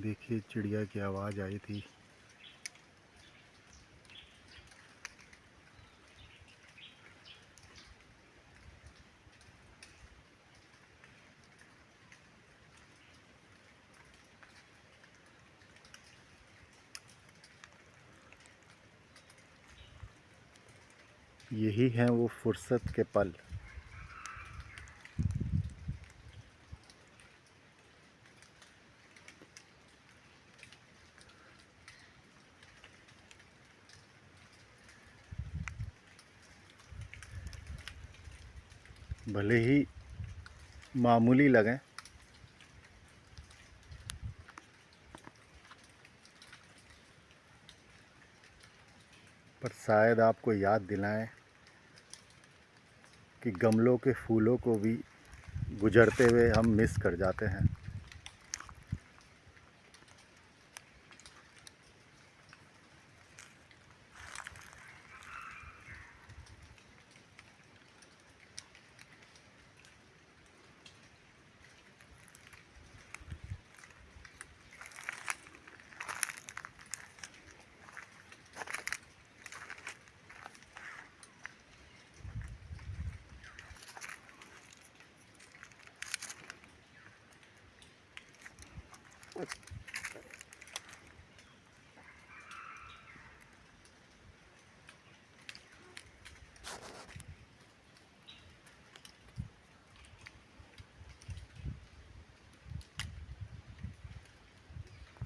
देखिए चिड़िया की आवाज़ आई थी। यही हैं वो फुर्सत के पल। भले ही मामूली लगें, पर शायद आपको याद दिलाएं कि गमलों के फूलों को भी गुजरते हुए हम मिस कर जाते हैं।